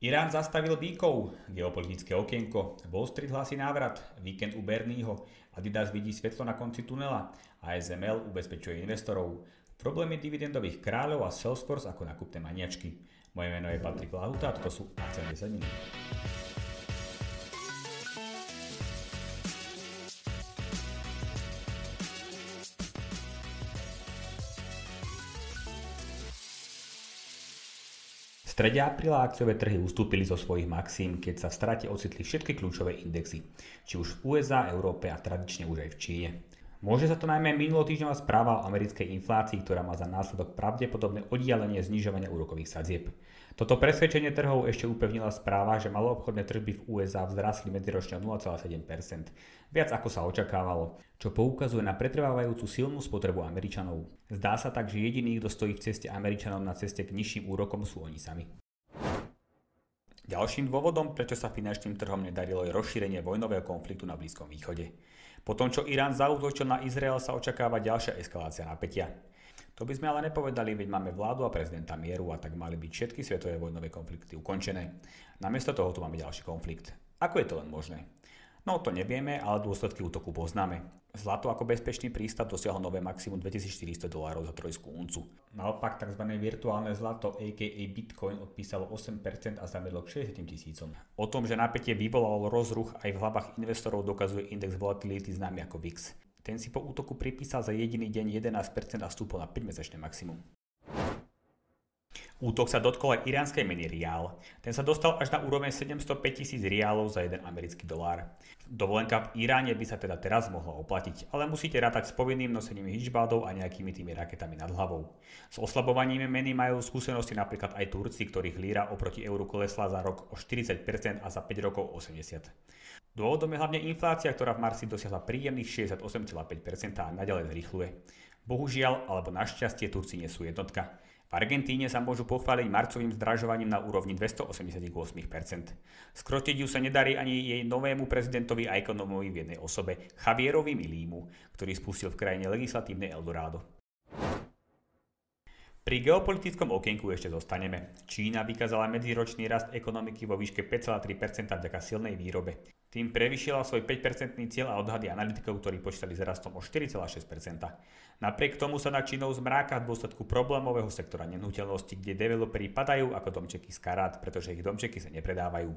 Irán zastavil bíkov, geopolitické okienko, Wall Street hlási návrat, víkend u Bernieho, Adidas vidí svetlo na konci tunela, ASML ubezpečuje investorov, problémy dividendových kráľov a Salesforce ako nákupné maniačky. Moje meno je Patrik Lahuta a toto sú Akcie 10 minút. V strede apríla akciové trhy ustúpili zo svojich maxím, keď sa v strate ocitli všetky kľúčové indexy, či už v USA, Európe a tradične už aj v Číne. Môže sa to najmä minulotýždňová správa o americkej inflácii, ktorá má za následok pravdepodobné oddialenie znižovania úrokových sadzieb. Toto presvedčenie trhov ešte upevnila správa, že maloobchodné tržby v USA vzrástli medziročne o 0,7%, viac ako sa očakávalo, čo poukazuje na pretrvávajúcu silnú spotrebu Američanov. Zdá sa tak, že jediný, kto stojí v ceste Američanom na ceste k nižším úrokom, sú oni sami. Ďalším dôvodom, prečo sa finančným trhom nedarilo, je rozšírenie vojnového konfliktu na Blízkom východe. Po tom, čo Irán zaútočil na Izrael, sa očakáva ďalšia eskalácia napätia. To by sme ale nepovedali, veď máme vládu a prezidenta mieru a tak mali byť všetky svetové vojnové konflikty ukončené. Namiesto toho tu máme ďalší konflikt. Ako je to len možné? No to nevieme, ale dôsledky útoku poznáme. Zlato ako bezpečný prístav dosiahlo nové maximum $2400 za trojskú uncu. Naopak tzv. Virtuálne zlato aka Bitcoin odpísalo 8% a zamedlo k 60 000. O tom, že napätie vyvolalo rozruch aj v hlavách investorov, dokazuje index volatility známy ako VIX. Ten si po útoku pripísal za jediný deň 11% a stúpol na 5-mesačné maximum. Útok sa dotkol aj iránskej meny riál. Ten sa dostal až na úroveň 705 000 riálov za 1 americký dolár. Dovolenka v Iráne by sa teda teraz mohla oplatiť, ale musíte rátať s povinným nosením hitchbádov a nejakými tými raketami nad hlavou. S oslabovaním meny majú skúsenosti napríklad aj Turci, ktorých líra oproti euru klesla za rok o 40% a za 5 rokov 80%. Dôvodom je hlavne inflácia, ktorá v marci dosiahla príjemných 68,5% a naďalej zrýchluje. Bohužiaľ, alebo našťastie, Turci nie sú jednotka. V Argentíne sa môžu pochváliť marcovým zdražovaním na úrovni 288%. Skrotiť ju sa nedarí ani jej novému prezidentovi a ekonómovi v jednej osobe, Javierovi Milému, ktorý spustil v krajine legislatívne Eldorado. Pri geopolitickom okienku ešte zostaneme. Čína vykázala medziročný rast ekonomiky vo výške 5,3% vďaka silnej výrobe. Tým prevýšila svoj 5% cieľ a odhady analytikov, ktorí počítali s rastom o 4,6%. Napriek tomu sa na Čínou zmráka v dôsledku problémového sektora nehnuteľnosti, kde developeri padajú ako domčeky z karát, pretože ich domčeky sa nepredávajú.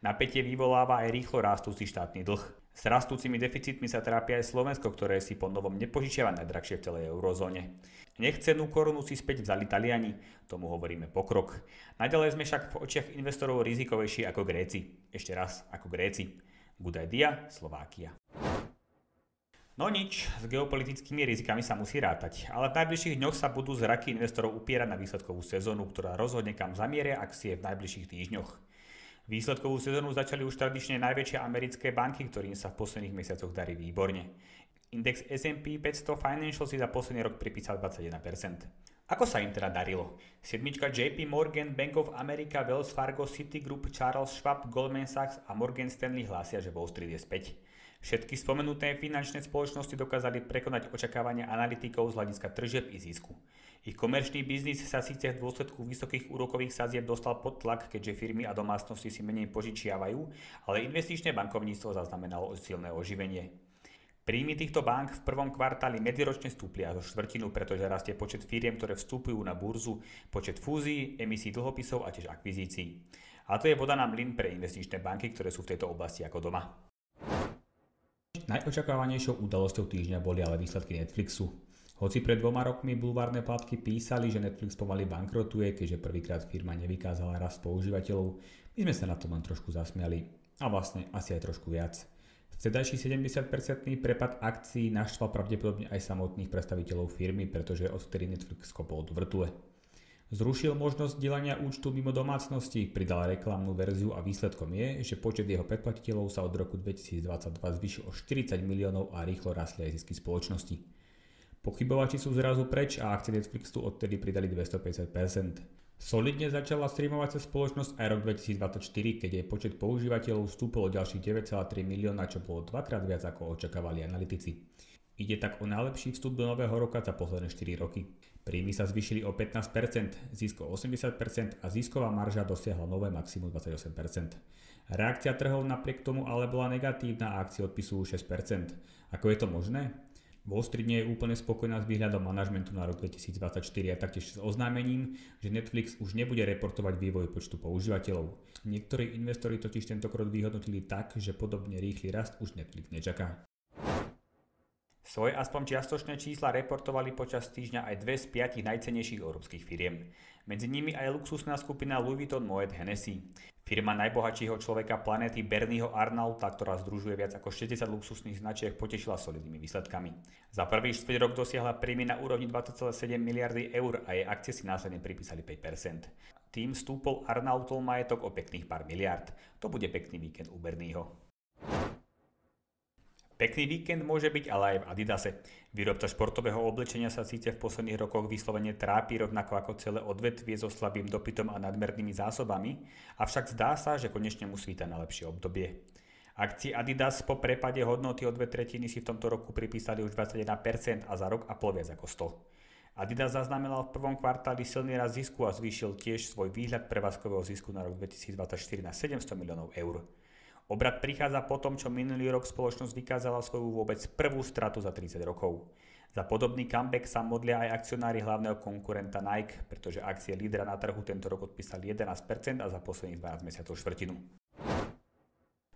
Napätie vyvoláva aj rýchlo rastúci štátny dlh. S rastúcimi deficitmi sa trápia aj Slovensko, ktoré si po novom nepožičiava najdrahšie v celej eurozóne. Nechcenú korunu si späť vzali Taliani, tomu hovoríme pokrok. Naďalej sme však v očiach investorov rizikovejší ako Gréci. Ešte raz, ako Gréci. Good idea, Slovákia. No nič, s geopolitickými rizikami sa musí rátať, ale v najbližších dňoch sa budú zraky investorov upierať na výsledkovú sezónu, ktorá rozhodne kam zamieria akcie v najbližších týždňoch. Výsledkovú sezónu začali už tradične najväčšie americké banky, ktorým sa v posledných mesiacoch darí výborne. Index S&P 500 Financial si za posledný rok pripísal 21%. Ako sa im teda darilo? Siedmička JP Morgan, Bank of America, Wells Fargo, Citigroup, Charles Schwab, Goldman Sachs a Morgan Stanley hlásia, že Wall Street je späť. Všetky spomenuté finančné spoločnosti dokázali prekonať očakávania analytikov z hľadiska tržeb i zisku. Ich komerčný biznis sa síce v dôsledku vysokých úrokových sadzieb dostal pod tlak, keďže firmy a domácnosti si menej požičiavajú, ale investičné bankovníctvo zaznamenalo silné oživenie. Príjmy týchto bank v prvom kvartáli medziročne stúpli až o štvrtinu, pretože rastie počet firiem, ktoré vstupujú na burzu, počet fúzií, emisí dlhopisov a tiež akvizícií. A to je voda na mlyn pre investičné banky, ktoré sú v tejto oblasti ako doma. Najočakávanejšou udalosťou týždňa boli ale výsledky Netflixu. Hoci pred 2 rokmi bulvárne plátky písali, že Netflix pomaly bankrotuje, keďže prvýkrát firma nevykázala rast používateľov, my sme sa na tom len trošku zasmiali. A vlastne asi aj trošku viac. Vtedajší 70% prepad akcií naštval pravdepodobne aj samotných predstaviteľov firmy, pretože odvtedy Netflix kopol do vrtule. Zrušil možnosť delania účtu mimo domácnosti, pridal reklamnú verziu a výsledkom je, že počet jeho predplatiteľov sa od roku 2022 zvýšil o 40 miliónov a rýchlo rastli aj zisky spoločnosti. Pochybovači sú zrazu preč a akcie Netflixu odtedy pridali 250%. Solidne začala streamovacia spoločnosť aj rok 2024, keď jej počet používateľov vstúpil o ďalších 9,3 milióna, čo bolo dvakrát viac ako očakávali analytici. Ide tak o najlepší vstup do nového roka za posledné 4 roky. Príjmy sa zvýšili o 15%, zisk o 80% a zisková marža dosiahla nové maximum 28%. Reakcia trhov napriek tomu ale bola negatívna a akcie odpisujú 6%. Ako je to možné? Wall Street nie je úplne spokojná s výhľadom manažmentu na rok 2024 a taktiež s oznámením, že Netflix už nebude reportovať vývoj počtu používateľov. Niektorí investori totiž tento krok vyhodnotili tak, že podobne rýchly rast už Netflix nečaká. Svoje aspoň čiastočné čísla reportovali počas týždňa aj 2 z 5 najcennejších európskych firiem. Medzi nimi aj luxusná skupina Louis Vuitton Moet Hennessy. Firma najbohatšieho človeka planéty Bernieho Arnaulta, ktorá združuje viac ako 60 luxusných značiek, potešila solidnými výsledkami. Za prvý štvrť rok dosiahla príjmy na úrovni 20,7 miliardy eur a jej akcie si následne pripísali 5%. Tým stúpol Arnaultov majetok o pekných pár miliárd. To bude pekný víkend u Bernieho. Pekný víkend môže byť ale aj v Adidase. Výrobca športového oblečenia sa síce v posledných rokoch vyslovene trápi rovnako ako celé odvetvie so slabým dopytom a nadmernými zásobami, avšak zdá sa, že konečne mu svíta na lepšie obdobie. Akcie Adidas po prepade hodnoty o 2/3 si v tomto roku pripísali už 21% a za rok a pol viac ako 100. Adidas zaznamenal v prvom kvartáli silný rast zisku a zvýšil tiež svoj výhľad prevádzkového zisku na rok 2024 na 700 miliónov eur. Obrat prichádza po tom, čo minulý rok spoločnosť vykázala svoju vôbec prvú stratu za 30 rokov. Za podobný comeback sa modlia aj akcionári hlavného konkurenta Nike, pretože akcie lídra na trhu tento rok odpísali 11% a za posledných 12 mesiacov štvrtinu.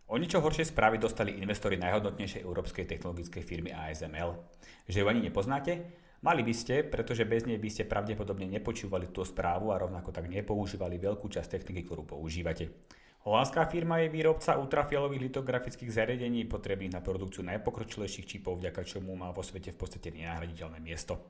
O niečo horšie správy dostali investori najhodnotnejšej európskej technologickej firmy ASML. Že ju ani nepoznáte? Mali by ste, pretože bez nej by ste pravdepodobne nepočúvali tú správu a rovnako tak nepoužívali veľkú časť techniky, ktorú používate. Holandská firma je výrobca ultrafialových litografických zariadení potrebných na produkciu najpokročilejších čipov, vďaka čomu má vo svete v podstate nenahraditeľné miesto.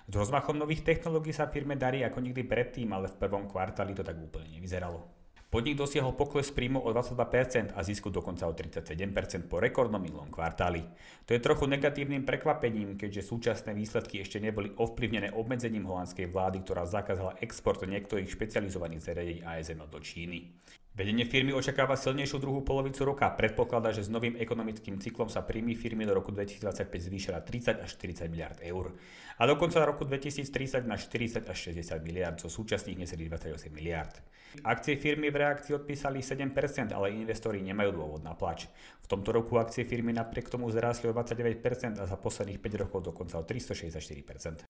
S rozmachom nových technológií sa firme darí ako nikdy predtým, ale v prvom kvartáli to tak úplne nevyzeralo. Podnik dosiahol pokles príjmov o 22% a zisku dokonca o 37% po rekordnom minulom kvartáli. To je trochu negatívnym prekvapením, keďže súčasné výsledky ešte neboli ovplyvnené obmedzením holandskej vlády, ktorá zakázala export niektorých špecializovaných zariadení ASML do Číny. Vedenie firmy očakáva silnejšiu druhú polovicu roka, predpokladá, že s novým ekonomickým cyklom sa príjmy firmy do roku 2025 zvýšia na 30 až 40 miliard eur a do konca roku 2030 na 40 až 60 miliard, zo súčasných necelých 28 miliard. Akcie firmy v reakcii odpísali 7%, ale investori nemajú dôvod na plač. V tomto roku akcie firmy napriek tomu zrástli o 29% a za posledných 5 rokov dokonca o 364%.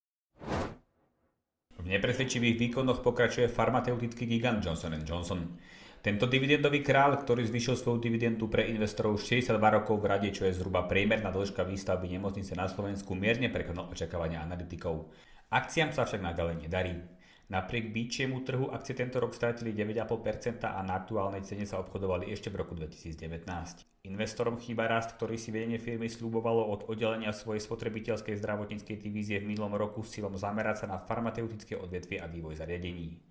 V nepresvedčivých výkonoch pokračuje farmaceutický gigant Johnson & Johnson. Tento dividendový kráľ, ktorý zvýšil svoju dividendu pre investorov 62 rokov v rade, čo je zhruba priemerná dĺžka výstavby nemocnice na Slovensku, mierne prekonal očakávania analytikov. Akciám sa však naďalej nedarí. Napriek býčiemu trhu akcie tento rok stratili 9,5% a na aktuálnej cene sa obchodovali ešte v roku 2019. Investorom chýba rast, ktorý si vedenie firmy sľubovalo od oddelenia svojej spotrebiteľskej zdravotníckej divízie v minulom roku s cieľom zamerať sa na farmaceutické odvetvie a vývoj zariadení.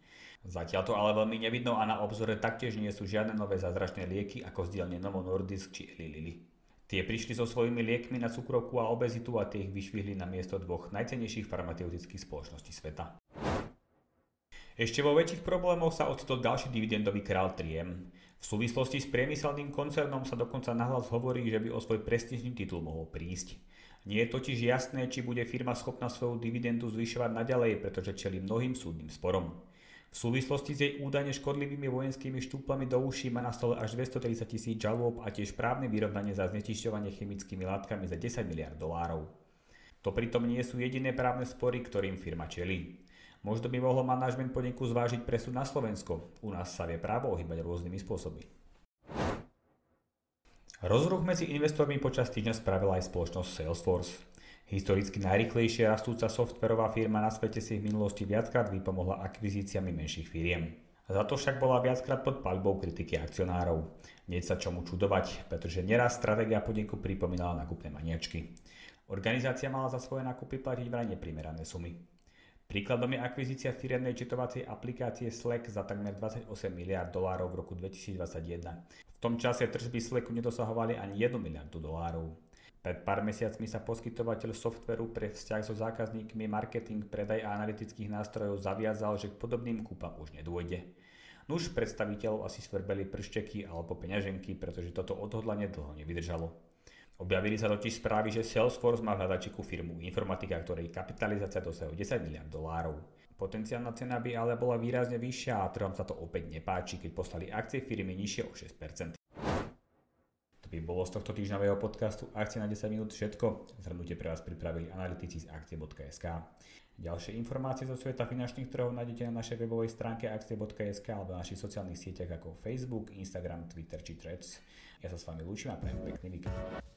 Zatiaľ to ale veľmi nevidno a na obzore taktiež nie sú žiadne nové zázračné lieky ako z dielne Novo Nordisk či Eli Lilly. Tie prišli so svojimi liekmi na cukrovku a obezitu a tie ich vyšvihli na miesto dvoch najcennejších farmaceutických spoločností sveta. Ešte vo väčších problémoch sa ocitol ďalší dividendový král 3M. V súvislosti s priemyselným koncernom sa dokonca nahlas hovorí, že by o svoj prestížny titul mohol prísť. Nie je totiž jasné, či bude firma schopná svoju dividendu zvyšovať naďalej, pretože čelí mnohým súdnym sporom. V súvislosti s jej údajne škodlivými vojenskými štúplami do uší má na stole až 230 000 žalôb a tiež právne vyrovnanie za znečisťovanie chemickými látkami za 10 miliard dolárov. To pritom nie sú jediné právne spory, ktorým firma čelí. Možno by mohol manažment podniku zvážiť presun na Slovensko. U nás sa vie právo ohýbať rôznymi spôsobmi. Rozruch medzi investormi počas týždňa spravila aj spoločnosť Salesforce. Historicky najrýchlejšie rastúca softverová firma na svete si v minulosti viackrát vypomohla akvizíciami menších firiem. Za to však bola viackrát pod paľbou kritiky akcionárov. Nie sa čomu čudovať, pretože neraz stratégia podniku pripomínala nákupné maniačky. Organizácia mala za svoje nákupy platiť vraj neprimerané sumy. Príkladom je akvizícia firemnej četovacej aplikácie Slack za takmer 28 miliard dolárov v roku 2021. V tom čase tržby Slacku nedosahovali ani 1 miliardu dolárov. Pred pár mesiacmi sa poskytovateľ softveru pre vzťah so zákazníkmi, marketing, predaj a analytických nástrojov zaviazal, že k podobným kúpam už nedôjde. Nuž predstaviteľov asi svrbeli pršteky alebo peňaženky, pretože toto odhodlanie dlho nevydržalo. Objavili sa totiž správy, že Salesforce má v hľadačiku firmu informatika, ktorej kapitalizácia dosahuje 10 miliard dolárov. Potenciálna cena by ale bola výrazne vyššia a trhom sa to opäť nepáči, keď poslali akcie firmy nižšie o 6%. To by bolo z tohto týždňového podcastu Akcie na 10 minút všetko. Zhrnutie pre vás pripravili analytici z akcie.sk. Ďalšie informácie zo sveta finančných trhov nájdete na našej webovej stránke akcie.sk alebo na našich sociálnych sieťach ako Facebook, Instagram, Twitter či Threads. Ja sa s vami lúčim a prajem pekný víkend.